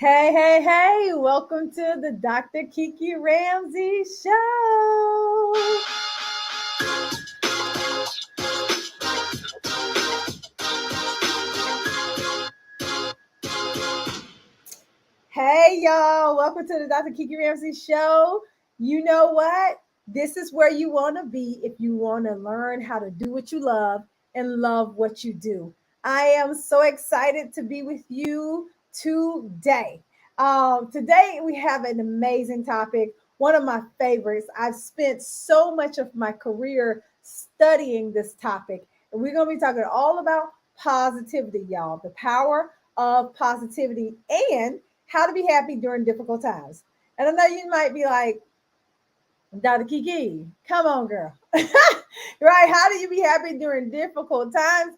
Hey, hey, hey, welcome to the Dr. Kiki Ramsey Show. Hey, y'all, welcome to the Dr. Kiki Ramsey Show. You know what? This is where you want to be if you want to learn how to do what you love and love what you do. I am so excited to be with you today. Today, we have an amazing topic, one of my favorites. I've spent so much of my career studying this topic, and we're going to be talking all about positivity, y'all, the power of positivity and how to be happy during difficult times. And I know you might be like, Dr. Kiki, come on, girl. Right? How do you be happy during difficult times?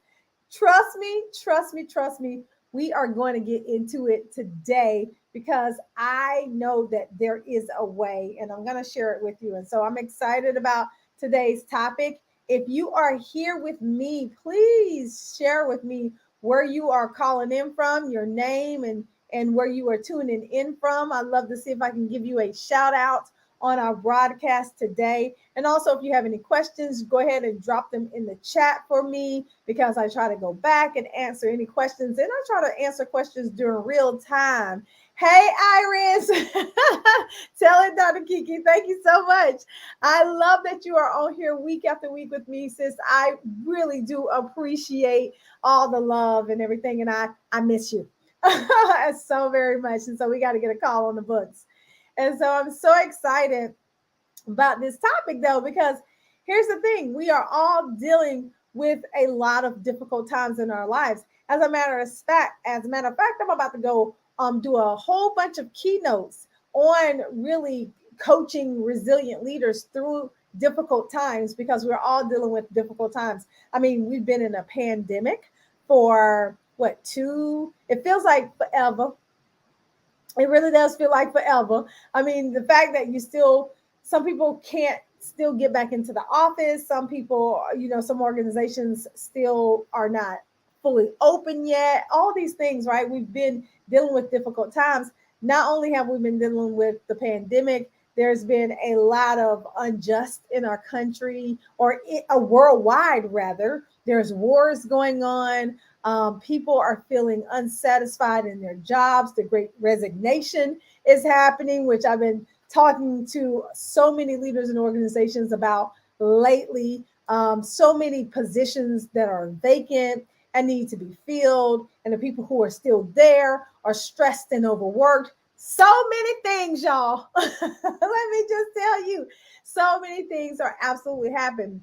Trust me, trust me, trust me. We are going to get into it today because I know that there is a way and I'm going to share it with you. And so I'm excited about today's topic. If you are here with me, please share with me where you are calling in from, your name, and where you are tuning in from. I'd love to see if I can give you a shout out on our broadcast today. And also, if you have any questions, go ahead and drop them in the chat for me because I try to go back and answer any questions. And I try to answer questions during real time. Hey, Iris. Tell it, Dr. Kiki. Thank you so much. I love that you are on here week after week with me, sis. I really do appreciate all the love and everything. And I miss you so very much. And so we got to get a call on the books. And so I'm so excited about this topic, though, because here's the thing. We are all dealing with a lot of difficult times in our lives. As a matter of fact, I'm about to go do a whole bunch of keynotes on really coaching resilient leaders through difficult times because we're all dealing with difficult times. I mean, we've been in a pandemic for it feels like forever. It really does feel like forever. I mean, the fact that some people can't still get back into the office. Some people, some organizations still are not fully open yet. All these things, right? We've been dealing with difficult times. Not only have we been dealing with the pandemic, there's been a lot of unjust in our country or a worldwide, rather. There's wars going on. People are feeling unsatisfied in their jobs. The great resignation is happening, which I've been talking to so many leaders and organizations about lately. So many positions that are vacant and need to be filled. And the people who are still there are stressed and overworked. So many things, y'all. Let me just tell you, so many things are absolutely happening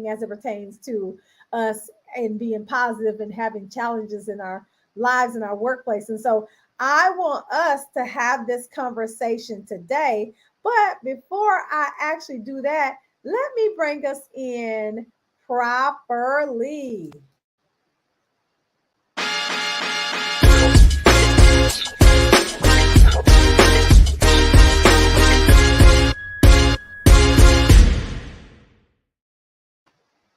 as it pertains to us and being positive and having challenges in our lives and our workplace. And so I want us to have this conversation today. But before I actually do that, let me bring us in properly.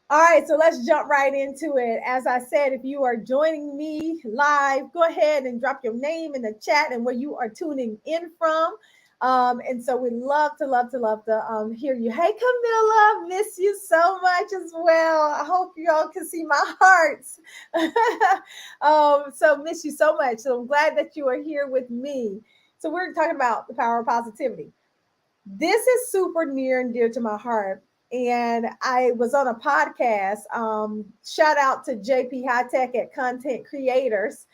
All right, so let's jump right into it. As I said, if you are joining me live, go ahead and drop your name in the chat and where you are tuning in from. And so we'd love to hear you. Hey, Camilla, miss you so much as well. I hope you all can see my hearts. So miss you so much. So I'm glad that you are here with me. So we're talking about the power of positivity. This is super near and dear to my heart. And I was on a podcast. Shout out to JP High Tech at Content Creators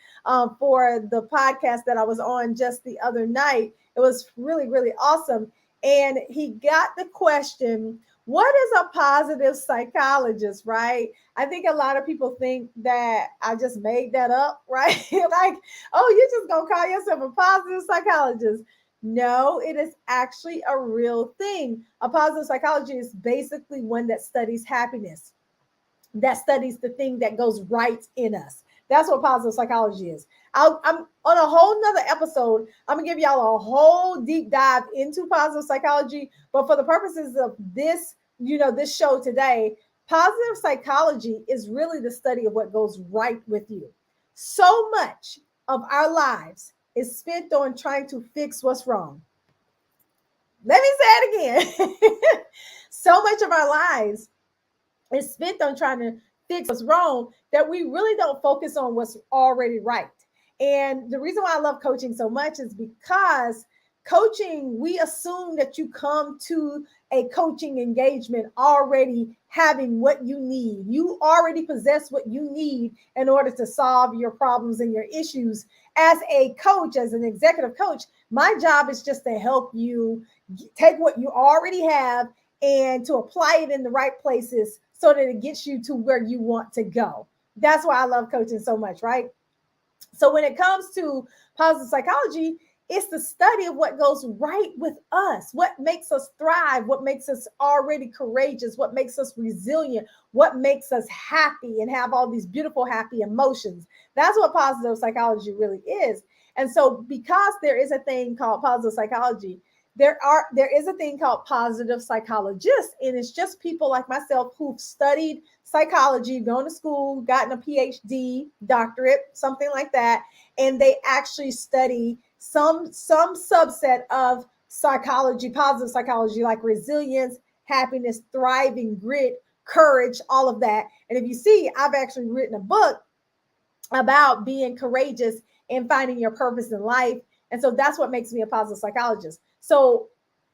for the podcast that I was on just the other night. It was really, really awesome. And he got the question, what is a positive psychologist, right? I think a lot of people think that I just made that up, right? Like, oh, you just gonna call yourself a positive psychologist. No, it is actually a real thing. A positive psychology is basically one that studies happiness, that studies the thing that goes right in us. That's what positive psychology is. I'm on a whole nother episode. I'm gonna give y'all a whole deep dive into positive psychology. But for the purposes of this, this show today, positive psychology is really the study of what goes right with you. So much of our lives is spent on trying to fix what's wrong. Let me say it again. So much of our lives is spent on trying to fix what's wrong that we really don't focus on what's already right. And the reason why I love coaching so much is because coaching, we assume that you come to a coaching engagement already having what you need. You already possess what you need in order to solve your problems and your issues. As a coach, as an executive coach, my job is just to help you take what you already have and to apply it in the right places so that it gets you to where you want to go. That's why I love coaching so much, right? So when it comes to positive psychology, it's the study of what goes right with us, what makes us thrive, what makes us already courageous, what makes us resilient, what makes us happy and have all these beautiful, happy emotions. That's what positive psychology really is. And so because there is a thing called positive psychology, there is a thing called positive psychologists, and it's just people like myself who've studied psychology, gone to school, gotten a PhD, doctorate, something like that, and they actually study some subset of psychology, positive psychology, like resilience, happiness, thriving, grit, courage, all of that. And if you see, I've actually written a book about being courageous and finding your purpose in life. And so that's what makes me a positive psychologist. So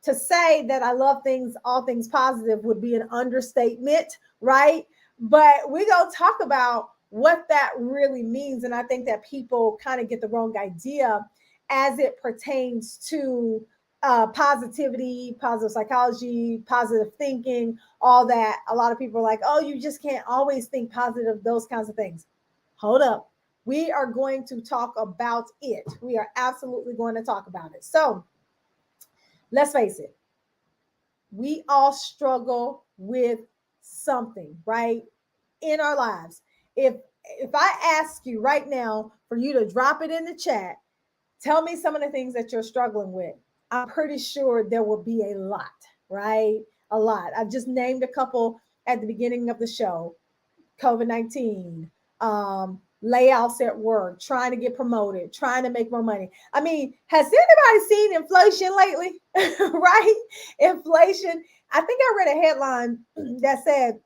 to say that I love things, all things positive would be an understatement, right? But we're going to talk about what that really means. And I think that people kind of get the wrong idea as it pertains to positivity, positive psychology, positive thinking, all that. A lot of people are like, oh, you just can't always think positive, those kinds of things. Hold up. We are going to talk about it. We are absolutely going to talk about it. So let's face it. We all struggle with something, right? In our lives. If I ask you right now for you to drop it in the chat, tell me some of the things that you're struggling with. I'm pretty sure there will be a lot, right? A lot. I've just named a couple at the beginning of the show. COVID-19, layoffs at work, trying to get promoted, trying to make more money. I mean, has anybody seen inflation lately? Right? Inflation. I think I read a headline that said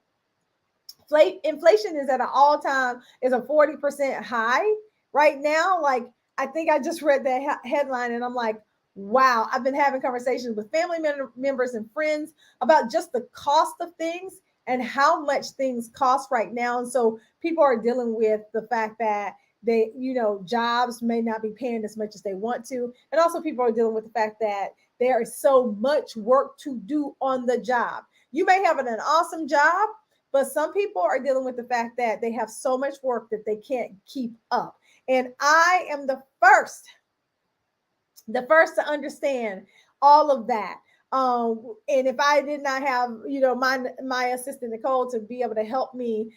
inflation is at an all-time, is a 40% high right now. Like, I think I just read that headline and I'm like, wow. I've been having conversations with family members and friends about just the cost of things and how much things cost right now. And so people are dealing with the fact that they, jobs may not be paying as much as they want to. And also people are dealing with the fact that there is so much work to do on the job. You may have an awesome job, but some people are dealing with the fact that they have so much work that they can't keep up. And I am the first to understand all of that. And if I did not have, my assistant Nicole to be able to help me,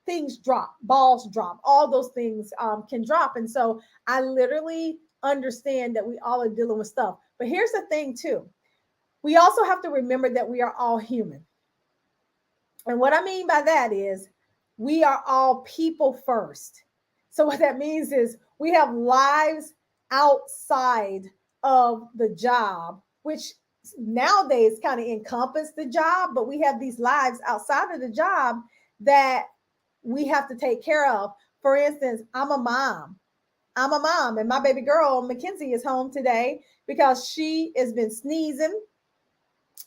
things drop, balls drop, all those things can drop. And so I literally understand that we all are dealing with stuff. But here's the thing too. We also have to remember that we are all human. And what I mean by that is we are all people first. So what that means is we have lives outside of the job, which nowadays kind of encompass the job, but we have these lives outside of the job that we have to take care of. For instance, I'm a mom, and my baby girl, Mackenzie, is home today because she has been sneezing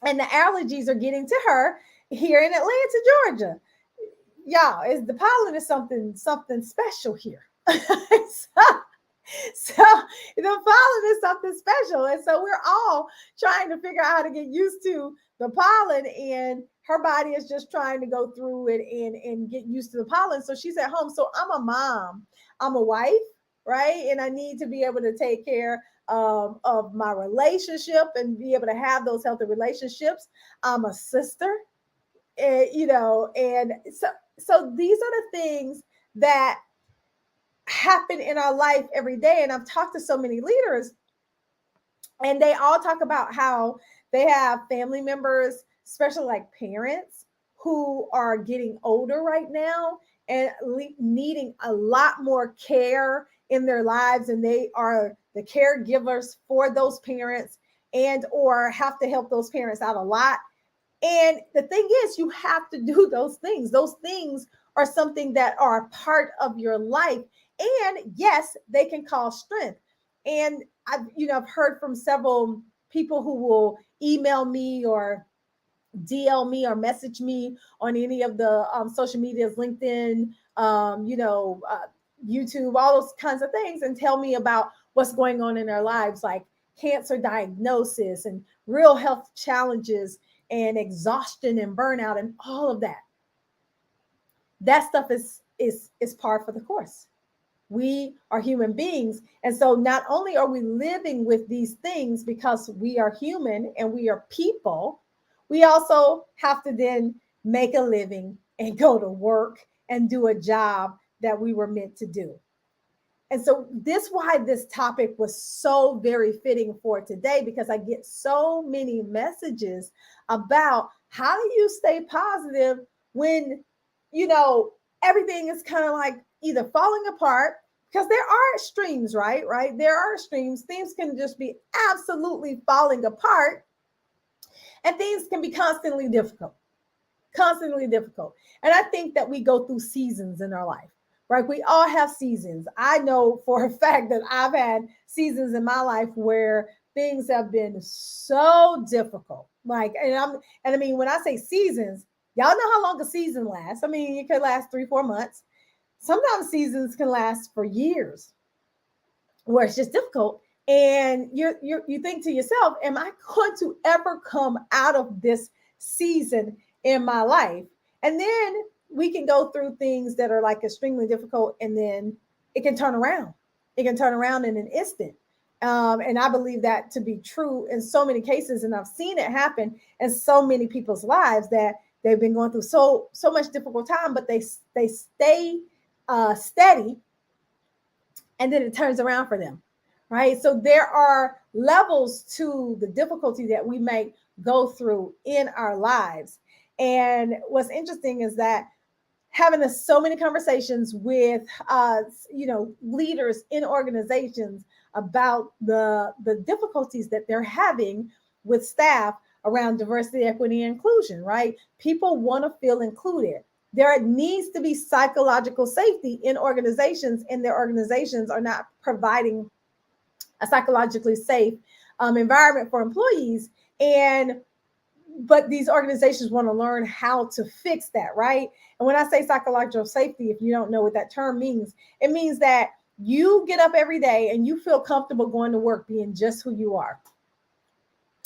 and the allergies are getting to her here in Atlanta, Georgia. Y'all, is the pollen is something special here. So the pollen is something special. And so we're all trying to figure out how to get used to the pollen, and her body is just trying to go through it and get used to the pollen. So she's at home. So I'm a mom, I'm a wife, right? And I need to be able to take care of my relationship and be able to have those healthy relationships. I'm a sister, and, and so these are the things that happen in our life every day. And I've talked to so many leaders, and they all talk about how they have family members, especially like parents, who are getting older right now and needing a lot more care in their lives and they are the caregivers for those parents and or have to help those parents out a lot. And the thing is, you have to do those things. Those things are something that are a part of your life. And yes, they can cause strength. And I've heard from several people who will email me or DL me or message me on any of the social medias, LinkedIn, YouTube, all those kinds of things, and tell me about what's going on in their lives, like cancer diagnosis and real health challenges and exhaustion and burnout and all of that. That stuff is par for the course. We are human beings. And so not only are we living with these things because we are human and we are people, we also have to then make a living and go to work and do a job that we were meant to do. And so this why this topic was so very fitting for today, because I get so many messages about how do you stay positive when, you know, everything is kind of like either falling apart, because there are extremes, right? Right. There are extremes. Things can just be absolutely falling apart and things can be constantly difficult. And I think that we go through seasons in our life, right? We all have seasons. I know for a fact that I've had seasons in my life where things have been so difficult. Like, and I mean, when I say seasons, y'all know how long a season lasts. I mean, it could last 3-4 months. Sometimes seasons can last for years where it's just difficult. And you think to yourself, am I going to ever come out of this season in my life? And then we can go through things that are like extremely difficult, and then it can turn around. It can turn around in an instant. And I believe that to be true in so many cases, and I've seen it happen in so many people's lives that they've been going through so much difficult time, but they stay steady, and then it turns around for them, right? So there are levels to the difficulty that we may go through in our lives. And what's interesting is that having so many conversations with leaders in organizations about the difficulties that they're having with staff around diversity, equity, and inclusion, right? People want to feel included. There needs to be psychological safety in organizations, and their organizations are not providing a psychologically safe environment for employees. But these organizations want to learn how to fix that, right? And when I say psychological safety, if you don't know what that term means, it means that you get up every day and you feel comfortable going to work being just who you are.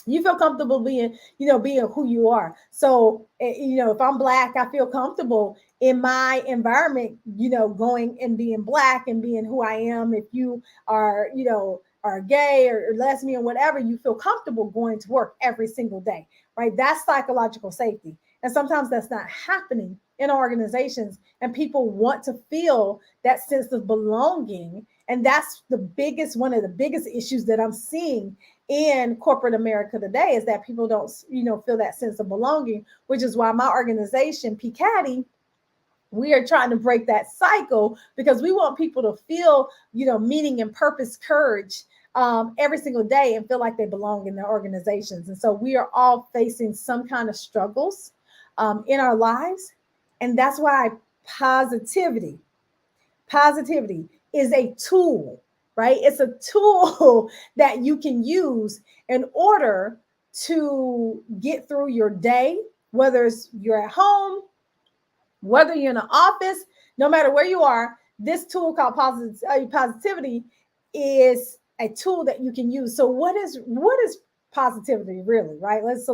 You feel comfortable being who you are. So, if I'm Black, I feel comfortable in my environment, going and being Black and being who I am. If you are gay or lesbian, whatever, you feel comfortable going to work every single day, right? That's psychological safety. And sometimes that's not happening in organizations, and people want to feel that sense of belonging. And that's one of the biggest issues that I'm seeing in corporate America today, is that people don't, feel that sense of belonging, which is why my organization, PCADI, we are trying to break that cycle, because we want people to feel, meaning and purpose, courage every single day, and feel like they belong in their organizations. And so we are all facing some kind of struggles in our lives. And that's why positivity is a tool, right? It's a tool that you can use in order to get through your day, whether you're at home, whether you're in an office, no matter where you are. This tool called positivity is a tool that you can use. So what is positivity really, right? Let's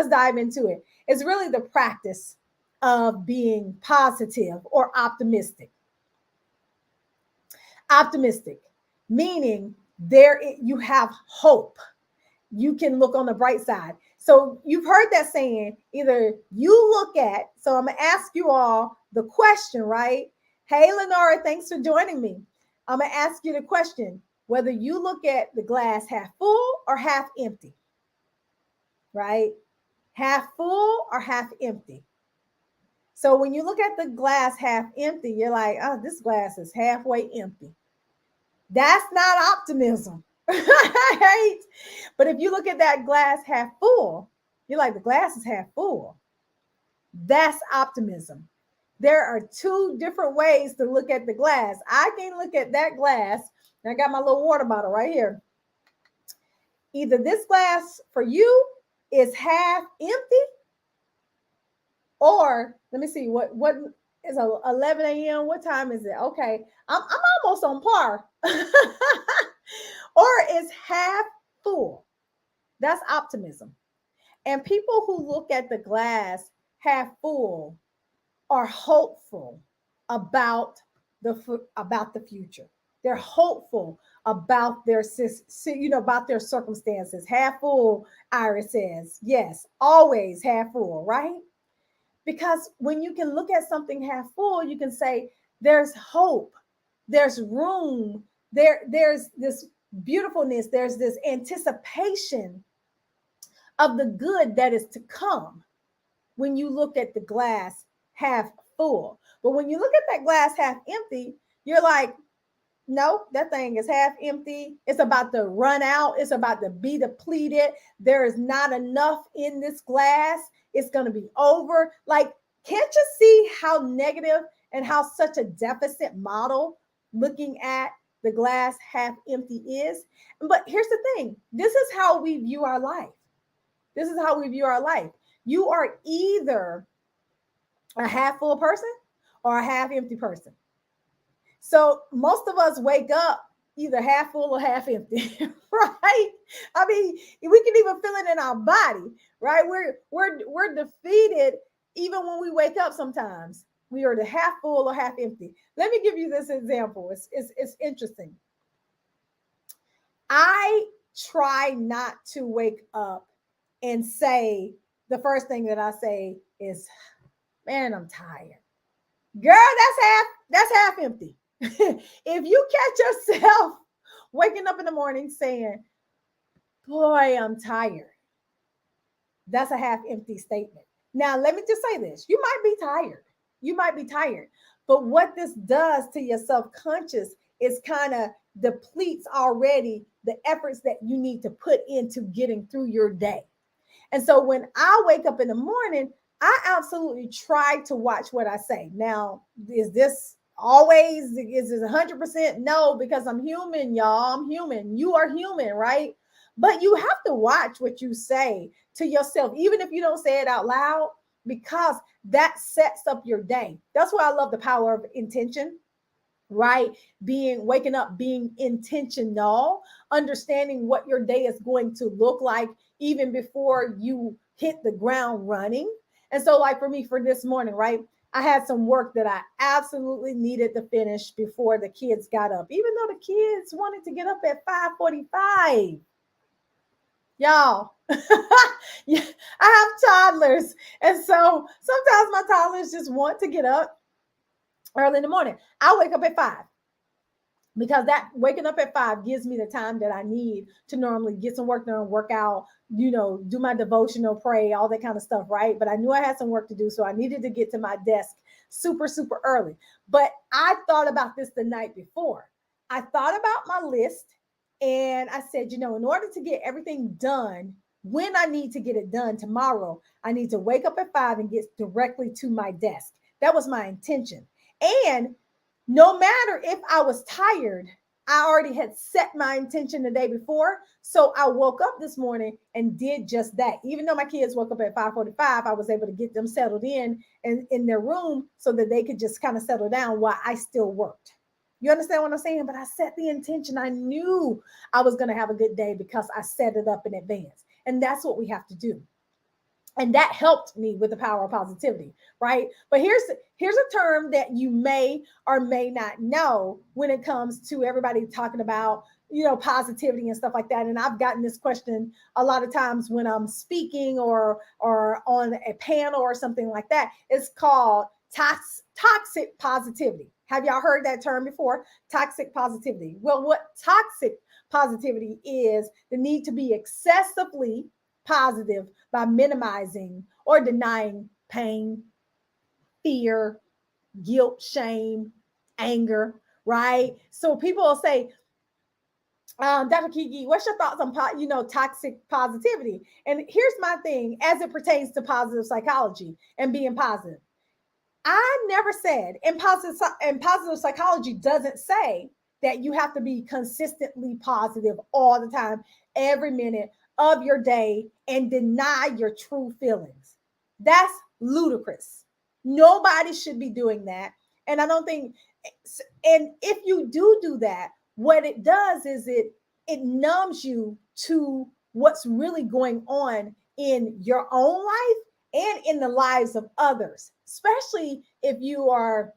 dive into it. It's really the practice of being positive or optimistic. Optimistic, meaning you have hope. You can look on the bright side. So you've heard that saying, either you look at, so I'm going to ask you all the question, right? Hey, Lenora, thanks for joining me. I'm going to ask you the question, whether you look at the glass half full or half empty, right? Half full or half empty. So when you look at the glass half empty, you're like, oh, this glass is halfway empty. That's not optimism. Right? But if you look at that glass half full, you're like, the glass is half full. That's optimism. There are two different ways to look at the glass. I can look at that glass, and I got my little water bottle right here. Either this glass for you is half empty, or let me see what is 11 a.m. What time is it? Okay, I'm almost on par. Or it's half full. That's optimism. And people who look at the glass half full are hopeful about about the future. They're hopeful about their about their circumstances. Half full, Iris says. Yes, always half full, right? Because when you can look at something half full, you can say there's hope, there's room, there's this beautifulness, there's this anticipation of the good that is to come when you look at the glass half full. But when you look at that glass half empty, you're like, no, that thing is half empty. It's about to run out. It's about to be depleted. There is not enough in this glass. It's going to be over. Like, can't you see how negative and how such a deficit model looking at the glass half empty is? But here's the thing. This is how we view our life. This is how we view our life. You are either a half full person or a half empty person. So most of us wake up either half full or half empty, right? I mean, we can even feel it in our body, right? We're defeated even when we wake up sometimes. We are the half full or half empty. Let me give you this example. It's interesting. I try not to wake up and say, the first thing that I say is, man, I'm tired. Girl, that's half empty. If you catch yourself waking up in the morning saying, boy, I'm tired, that's a half empty statement. Now, let me just say this. You might be tired. You might be tired. But what this does to your subconscious is kind of depletes already the efforts that you need to put into getting through your day. And so when I wake up in the morning, I absolutely try to watch what I say. Now, is this always, is this 100%? No, because I'm human, y'all. I'm human. You are human, right? But you have to watch what you say to yourself, even if you don't say it out loud, because that sets up your day. That's why I love the power of intention, right? Waking up, being intentional, understanding what your day is going to look like even before you hit the ground running. And so, like for me, for this morning, right? I had some work that I absolutely needed to finish before the kids got up, even though the kids wanted to get up at 5:45. Y'all, yeah, I have toddlers. And so sometimes my toddlers just want to get up early in the morning. I wake up at 5 because that waking up at 5 gives me the time that I need to normally get some work done, work out, do my devotional, pray, all that kind of stuff, right? But I knew I had some work to do, so I needed to get to my desk super, super early. But I thought about this the night before. I thought about my list and I said, in order to get everything done, when I need to get it done tomorrow, I need to wake up at 5 and get directly to my desk. That was my intention. And no matter if I was tired, I already had set my intention the day before. So I woke up this morning and did just that. Even though my kids woke up at 5:45, I was able to get them settled in their room so that they could just kind of settle down while I still worked. You understand what I'm saying? But I set the intention. I knew I was going to have a good day because I set it up in advance. And that's what we have to do. And that helped me with the power of positivity, right? But here's a term that you may or may not know when it comes to everybody talking about, positivity and stuff like that. And I've gotten this question a lot of times when I'm speaking or on a panel or something like that. It's called toxic positivity. Have y'all heard that term before? Toxic positivity. Well, what toxic positivity is, the need to be excessively positive by minimizing or denying pain, fear, guilt, shame, anger, right? So people will say, Dr. Kiki, what's your thoughts on toxic positivity? And here's my thing as it pertains to positive psychology and being positive. I never said, and positive psychology doesn't say that you have to be consistently positive all the time, every minute of your day, and deny your true feelings. That's ludicrous. Nobody should be doing that. And I don't think, and if you do that, what it does is it numbs you to what's really going on in your own life and in the lives of others, especially if you are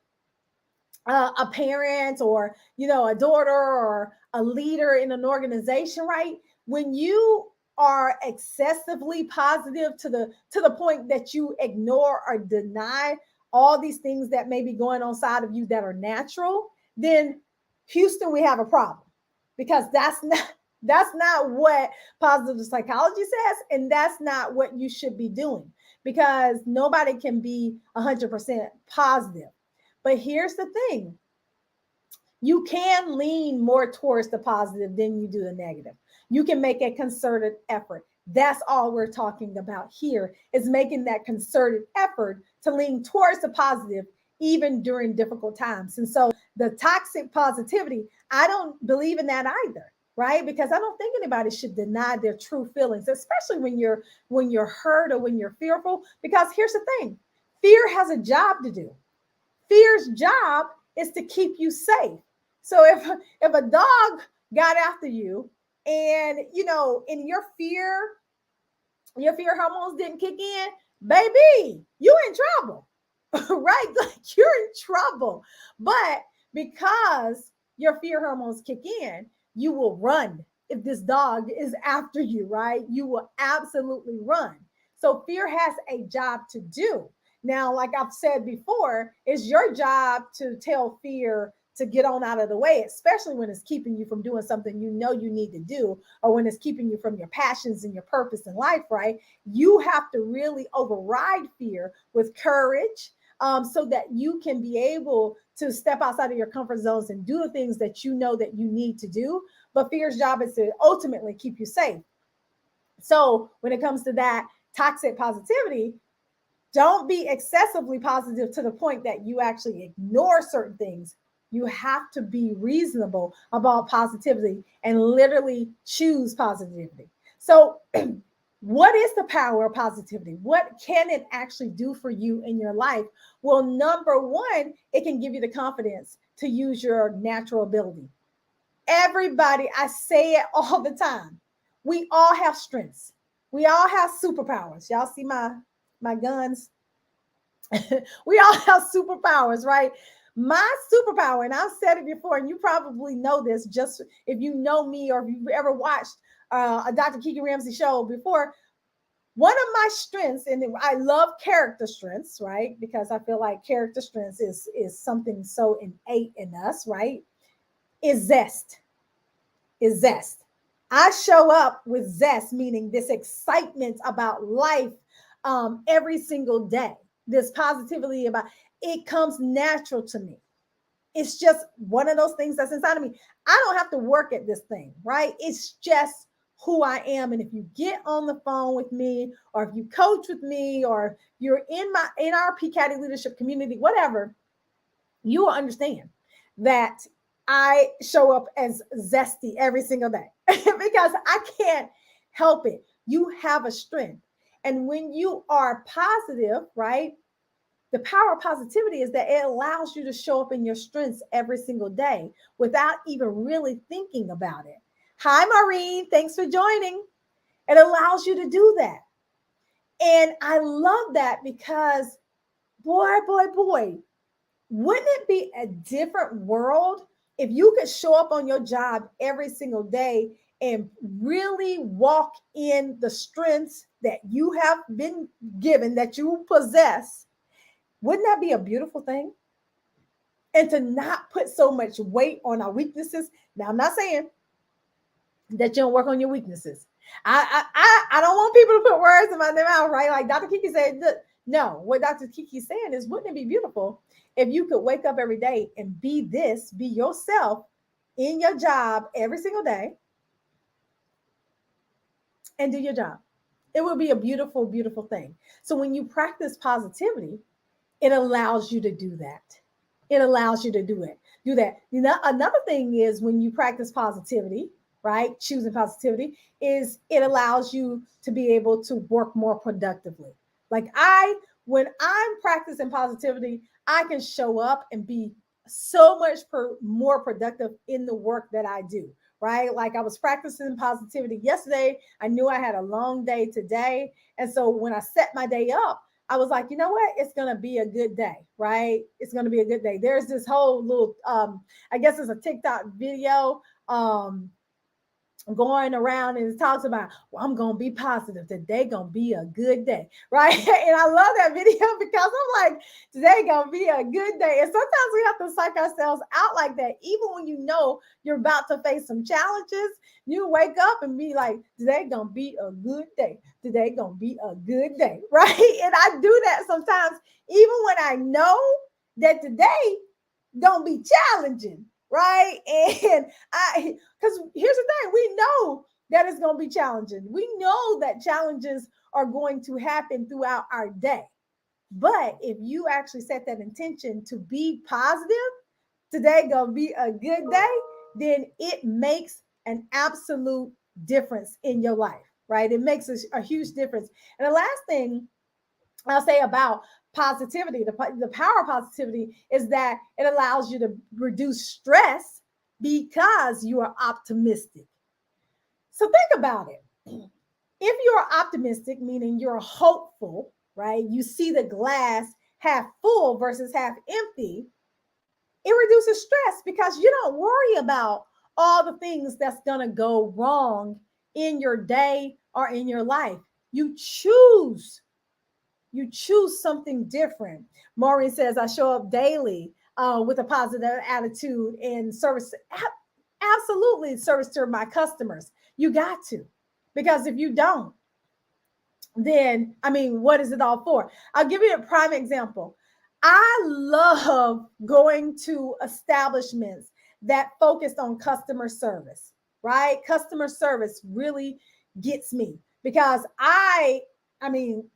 a parent, or a daughter, or a leader in an organization, right? When you are excessively positive to the point that you ignore or deny all these things that may be going on inside of you that are natural, then Houston, we have a problem, because that's not what positive psychology says, and that's not what you should be doing, because nobody can be 100% positive. But here's the thing: you can lean more towards the positive than you do the negative. You can make a concerted effort. That's all we're talking about here, is making that concerted effort to lean towards the positive even during difficult times. And so the toxic positivity, I don't believe in that either, right? Because I don't think anybody should deny their true feelings, especially when you're hurt or when you're fearful. Because here's the thing: fear has a job to do. Fear's job is to keep you safe. So if a dog got after you, and in your fear hormones didn't kick in, baby, you in trouble. Right? Like, you're in trouble. But because your fear hormones kick in, you will run. If this dog is after you, right? You will absolutely run. So fear has a job to do. Now, like I've said before, it's your job to tell fear to get on out of the way, especially when it's keeping you from doing something you need to do, or when it's keeping you from your passions and your purpose in life, right? You have to really override fear with courage, so that you can be able to step outside of your comfort zones and do the things that that you need to do. But fear's job is to ultimately keep you safe. So when it comes to that toxic positivity, don't be excessively positive to the point that you actually ignore certain things. You have to be reasonable about positivity and literally choose positivity. So, what is the power of positivity? What can it actually do for you in your life? Well, number one, it can give you the confidence to use your natural ability. Everybody, I say it all the time. We all have strengths. We all have superpowers. Y'all see my guns? We all have superpowers, right? My superpower, and I've said it before, and you probably know this just if you know me, or if you've ever watched a Dr. Kiki Ramsey show before. One of my strengths, and I love character strengths, right? Because I feel like character strengths is something so innate in us, right? Is zest. Is zest. I show up with zest, meaning this excitement about life, every single day. This positivity about it comes natural to me. It's just one of those things that's inside of me. I don't have to work at this thing, right? It's just who I am. And if you get on the phone with me, or if you coach with me, or you're in our PCADdy leadership community, whatever, you will understand that I show up as zesty every single day because I can't help it. You have a strength. And when you are positive, right? The power of positivity is that it allows you to show up in your strengths every single day without even really thinking about it. Hi, Maureen. Thanks for joining. It allows you to do that. And I love that because, boy, wouldn't it be a different world if you could show up on your job every single day and really walk in the strengths that you have been given, that you possess? Wouldn't that be a beautiful thing? And to not put so much weight on our weaknesses. Now, I'm not saying that you don't work on your weaknesses. I don't want people to put words in my mouth, right? Like Dr. Kiki said, no, what Dr. Kiki's saying is, wouldn't it be beautiful if you could wake up every day and be yourself in your job every single day? and do your job. It will be a beautiful, beautiful thing. So when you practice positivity, it allows you to do that. It allows you to do it. Do that. You know, another thing is when you practice positivity, right? Choosing positivity is it allows you to be able to work more productively. Like when I'm practicing positivity, I can show up and be so much more productive in the work that I do, right? Like I was practicing positivity yesterday. I knew I had a long day today. And so when I set my day up, I was like, you know what? It's gonna be a good day, right? It's gonna be a good day. There's this whole little, I guess it's a TikTok video, going around and it talks about, well, I'm gonna be positive. Today gonna be a good day, right? And I love that video because I'm like, today gonna be a good day. And sometimes we have to psych ourselves out like that, even when you know you're about to face some challenges. You wake up and be like, today gonna be a good day. Today gonna be a good day, right? And I do that sometimes, even when I know that today gonna be challenging, right? And because here's the thing, we know that it's gonna be challenging. We know that challenges are going to happen throughout our day. But if you actually set that intention to be positive, today gonna be a good day, then it makes an absolute difference in your life, right? It makes a huge difference. And the last thing I'll say about positivity, the power of positivity is that it allows you to reduce stress because you are optimistic. So think about it. If you're optimistic, meaning you're hopeful, right? You see the glass half full versus half empty, it reduces stress because you don't worry about all the things that's going to go wrong in your day or in your life. You choose something different. Maureen says, I show up daily with a positive attitude and service. Absolutely, service to my customers. You got to, because if you don't, then I mean, what is it all for? I'll give you a prime example. I love going to establishments that focused on customer service, right? Customer service really gets me because I mean,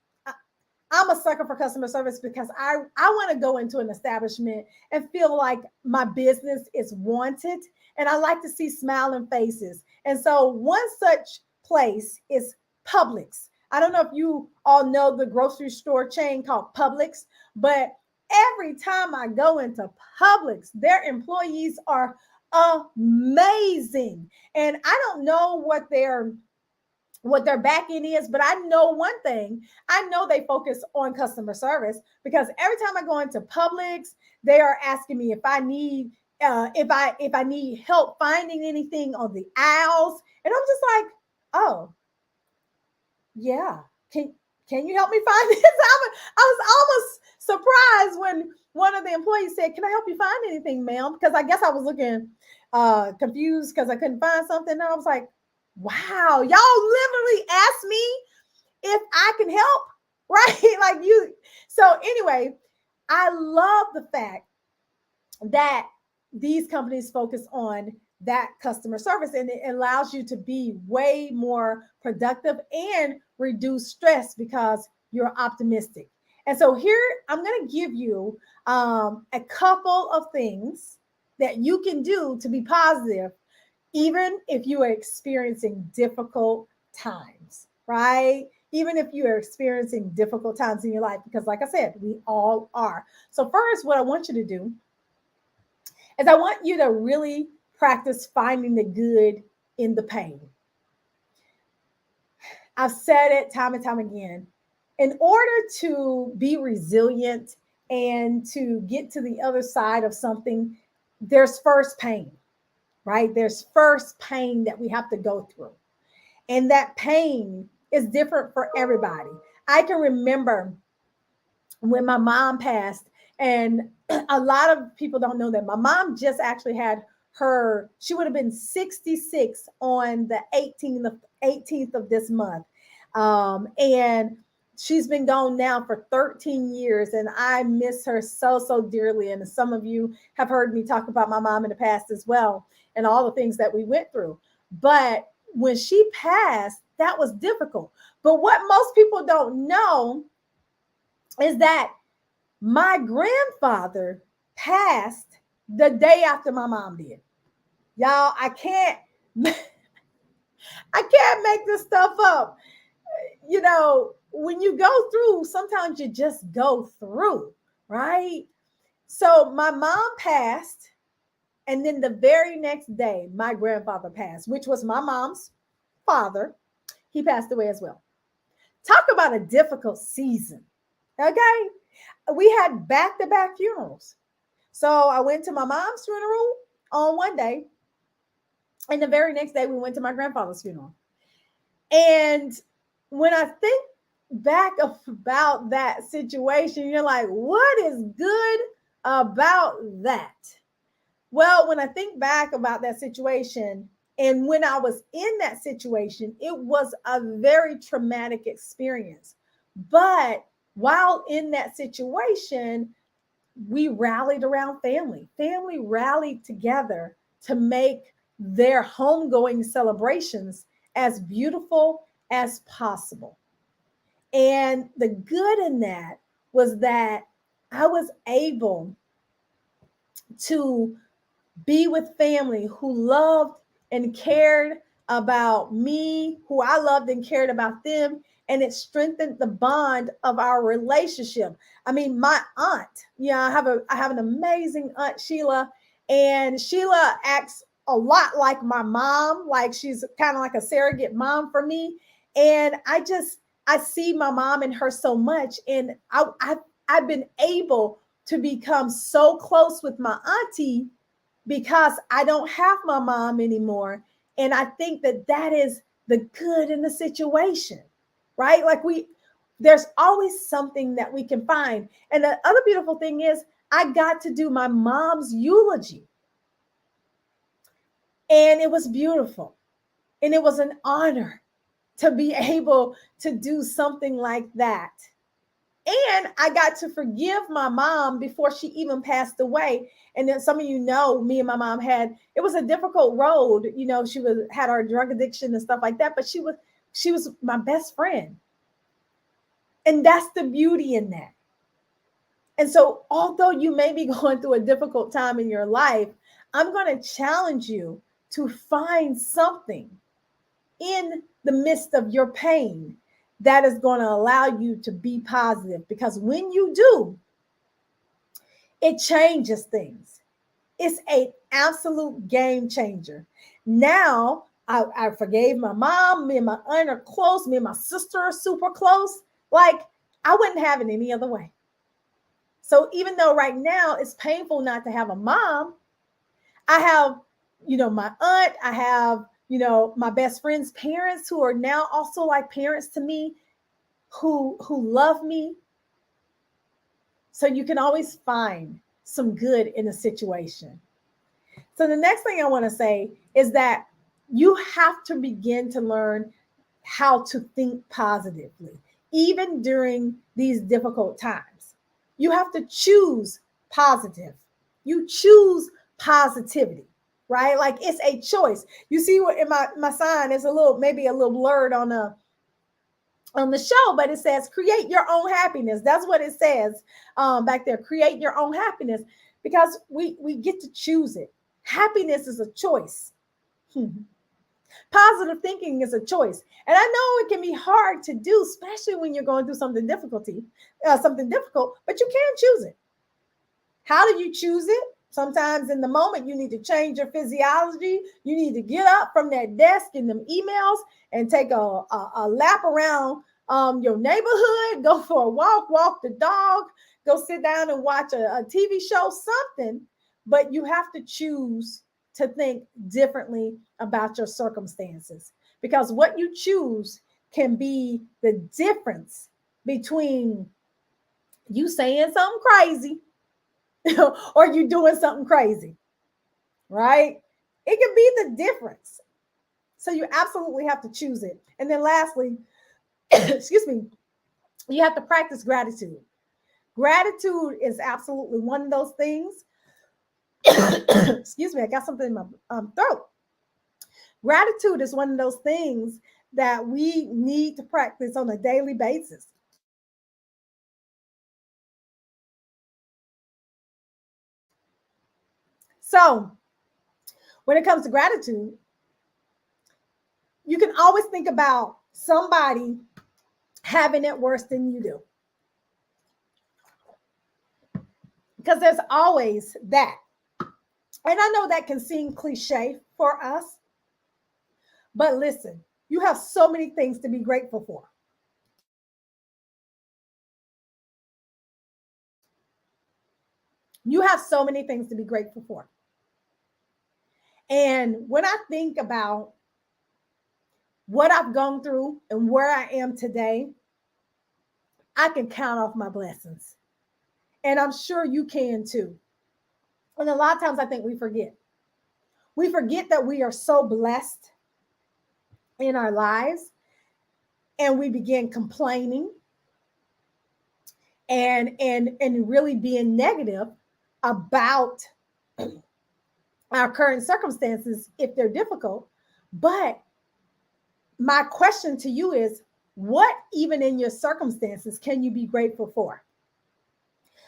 I'm a sucker for customer service because I want to go into an establishment and feel like my business is wanted. And I like to see smiling faces. And so one such place is Publix. I don't know if you all know the grocery store chain called Publix, but every time I go into Publix, their employees are amazing. And I don't know what their back end is, but I know one thing. I know they focus on customer service because every time I go into Publix, they are asking me if I need if I need help finding anything on the aisles, and I'm just like, oh yeah, can you help me find this? I was almost surprised when one of the employees said, "Can I help you find anything, ma'am?" Because I guess I was looking confused because I couldn't find something, and I was like, wow, y'all literally asked me if I can help, right? Like you. So anyway, I love the fact that these companies focus on that customer service, and it allows you to be way more productive and reduce stress because you're optimistic. And so here I'm going to give you a couple of things that you can do to be positive even if you are experiencing difficult times, right? Even if you are experiencing difficult times in your life, because like I said, we all are. So first, what I want you to do is I want you to really practice finding the good in the pain. I've said it time and time again. In order to be resilient and to get to the other side of something, there's first pain, right? There's first pain that we have to go through. And that pain is different for everybody. I can remember when my mom passed, and a lot of people don't know that my mom just actually had she would have been 66 on the 18th of this month. And she's been gone now for 13 years, and I miss her so dearly. And some of you have heard me talk about my mom in the past as well, and all the things that we went through. But when she passed, that was difficult. But what most people don't know is that my grandfather passed the day after my mom did. Y'all, I can't make this stuff up. You know, when you go through, sometimes you just go through, right? So my mom passed, and then the very next day, my grandfather passed, which was my mom's father. He passed away as well. Talk about a difficult season. Okay. We had back to back funerals. So I went to my mom's funeral on one day, and the very next day, we went to my grandfather's funeral. And when I think back about that situation, you're like, what is good about that? Well, when I think back about that situation, and when I was in that situation, it was a very traumatic experience. But while in that situation, we rallied around family. Family rallied together to make their homegoing celebrations as beautiful as possible. And the good in that was that I was able to be with family who loved and cared about me, who I loved and cared about them. And it strengthened the bond of our relationship. I mean, my aunt, I have an amazing aunt, Sheila, and Sheila acts a lot like my mom, like she's kind of like a surrogate mom for me. And I see my mom in her so much. And I've been able to become so close with my auntie because I don't have my mom anymore. And I think that that is the good in the situation, right? Like there's always something that we can find. And the other beautiful thing is I got to do my mom's eulogy. And it was beautiful. And it was an honor to be able to do something like that. And I got to forgive my mom before she even passed away. And then some of you know, me and my mom it was a difficult road. You know, had our drug addiction and stuff like that, but she was my best friend. And that's the beauty in that. And so although you may be going through a difficult time in your life, I'm going to challenge you to find something in the midst of your pain that is going to allow you to be positive, because when you do, it changes things. It's an absolute game changer. Now, I forgave my mom. Me and my aunt are close. Me and my sister are super close. Like, I wouldn't have it any other way. So even though right now it's painful not to have a mom, I have, my aunt, I have, my best friend's parents who are now also like parents to me, who love me. So you can always find some good in a situation. So the next thing I want to say is that you have to begin to learn how to think positively, even during these difficult times. You have to choose positive. You choose positivity, right? Like it's a choice. You see what in my sign is maybe a little blurred on the show, but it says create your own happiness. That's what it says back there. Create your own happiness, because we get to choose it. Happiness is a choice. Positive thinking is a choice. And I know it can be hard to do, especially when you're going through something difficult, but you can choose it. How do you choose it? Sometimes in the moment, you need to change your physiology. You need to get up from that desk in them emails and take a lap around your neighborhood, go for a walk the dog, go sit down and watch a TV show, something. But you have to choose to think differently about your circumstances, because what you choose can be the difference between you saying something crazy or you doing something crazy, right? It can be the difference. So you absolutely have to choose it. And then lastly, excuse me, you have to practice gratitude. Gratitude is absolutely one of those things. Excuse me, I got something in my throat. Gratitude is one of those things that we need to practice on a daily basis. So, when it comes to gratitude, you can always think about somebody having it worse than you do. Because there's always that. And I know that can seem cliche for us, but listen, you have so many things to be grateful for. You have so many things to be grateful for. And when I think about what I've gone through and where I am today, I can count off my blessings. And I'm sure you can too. And a lot of times I think we forget. We forget that we are so blessed in our lives, and we begin complaining and really being negative about our current circumstances if they're difficult. But my question to you is, what even in your circumstances can you be grateful for?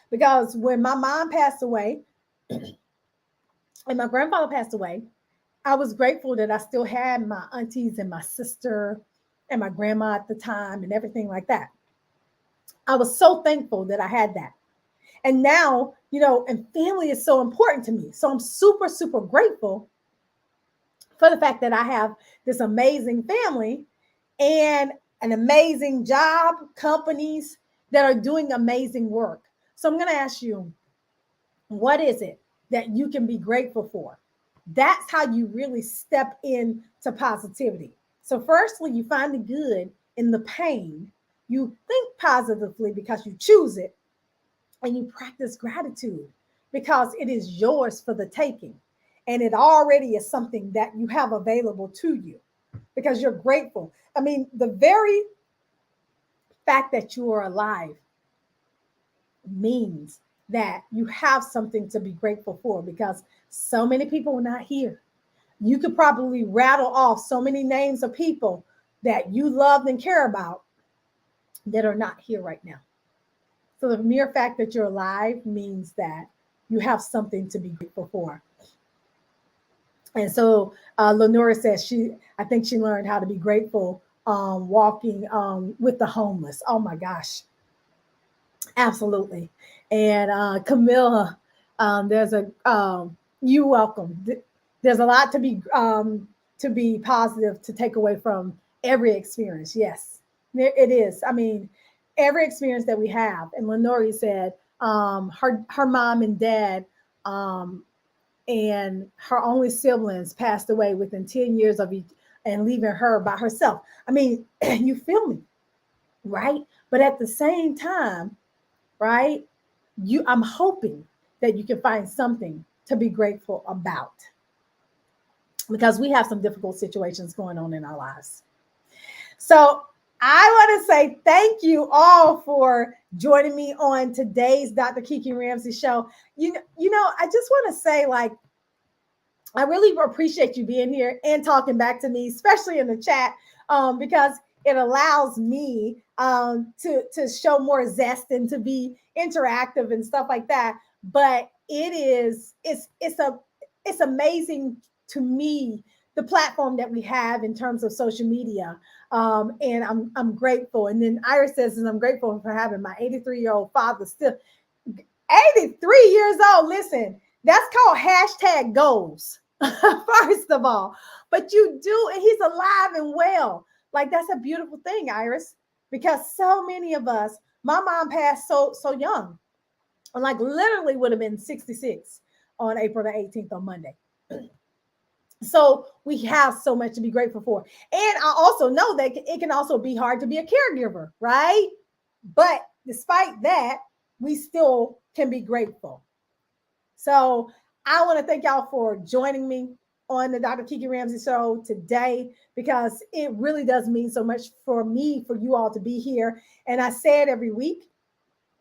Because when my mom passed away and my grandfather passed away, I was grateful that I still had my aunties and my sister and my grandma at the time and everything like that. I was so thankful that I had that. And now, and family is so important to me. So I'm super, super grateful for the fact that I have this amazing family and an amazing job, companies that are doing amazing work. So I'm going to ask you, what is it that you can be grateful for? That's how you really step into positivity. So firstly, you find the good in the pain. You think positively because you choose it, and you practice gratitude because it is yours for the taking. And it already is something that you have available to you because you're grateful. I mean, the very fact that you are alive means that you have something to be grateful for because so many people are not here. You could probably rattle off so many names of people that you loved and care about that are not here right now. So the mere fact that you're alive means that you have something to be grateful for. And so Lenora says I think she learned how to be grateful walking with the homeless. Oh my gosh. Absolutely. And Camilla, there's you welcome. There's a lot to be positive to take away from every experience. Yes, it is. I mean, every experience that we have. And Lenore said her mom and dad and her only siblings passed away within 10 years of each and leaving her by herself. I mean, you feel me, right? But at the same time, right? I'm hoping that you can find something to be grateful about because we have some difficult situations going on in our lives. So I want to say thank you all for joining me on today's Dr. Kiki Ramsey show. I just want to say, like, I really appreciate you being here and talking back to me, especially in the chat, because it allows me to show more zest and to be interactive and stuff like that. But it's amazing to me the platform that we have in terms of social media. And I'm grateful. And then Iris says, and I'm grateful for having my 83-year-old father still 83 years old. Listen, that's called hashtag goals. First of all, but you do, and he's alive and well. Like, that's a beautiful thing, Iris, because so many of us, my mom passed so young, like literally would have been 66 on April the 18th on Monday. So we have so much to be grateful for. And I also know that it can also be hard to be a caregiver, right? But despite that, we still can be grateful. So I want to thank y'all for joining me on the Dr. Kiki Ramsey show today, because it really does mean so much for me, for you all to be here. And I say it every week,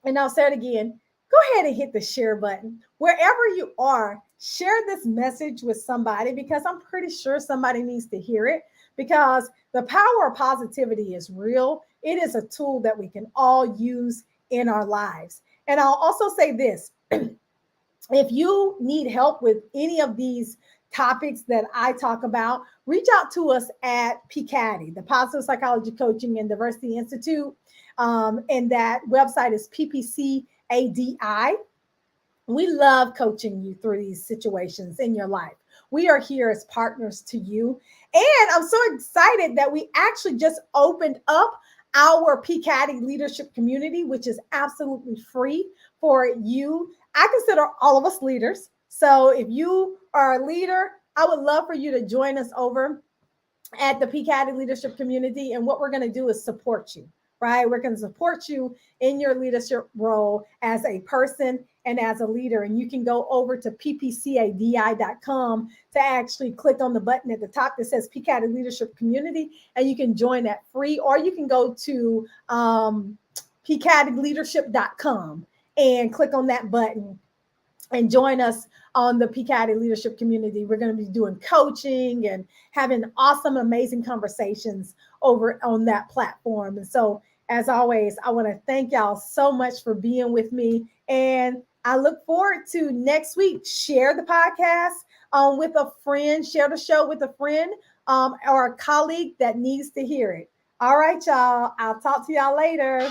and I'll say it again. Go ahead and hit the share button wherever you are. share this message with somebody, because I'm pretty sure somebody needs to hear it, because the power of positivity is real. It is a tool that we can all use in our lives. And I'll also say this: if you need help with any of these topics that I talk about, reach out to us at PCADI, the Positive Psychology Coaching and Diversity Institute. And that website is PPCADI. We love coaching you through these situations in your life. We are here as partners to you. And I'm so excited that we actually just opened up our PCADI leadership community, which is absolutely free for you. I consider all of us leaders. So if you are a leader, I would love for you to join us over at the PCADI leadership community. And what we're going to do is support you, right? We're going to support you in your leadership role as a person and as a leader. And you can go over to ppcadi.com to actually click on the button at the top that says PCADI leadership community, and you can join that free, or you can go to pcadileadership.com and click on that button and join us on the PCADI leadership community. We're going to be doing coaching and having awesome, amazing conversations over on that platform. And so, as always, I want to thank y'all so much for being with me. And I look forward to next week. Share the podcast with a friend, share the show with a friend or a colleague that needs to hear it. All right, y'all. I'll talk to y'all later.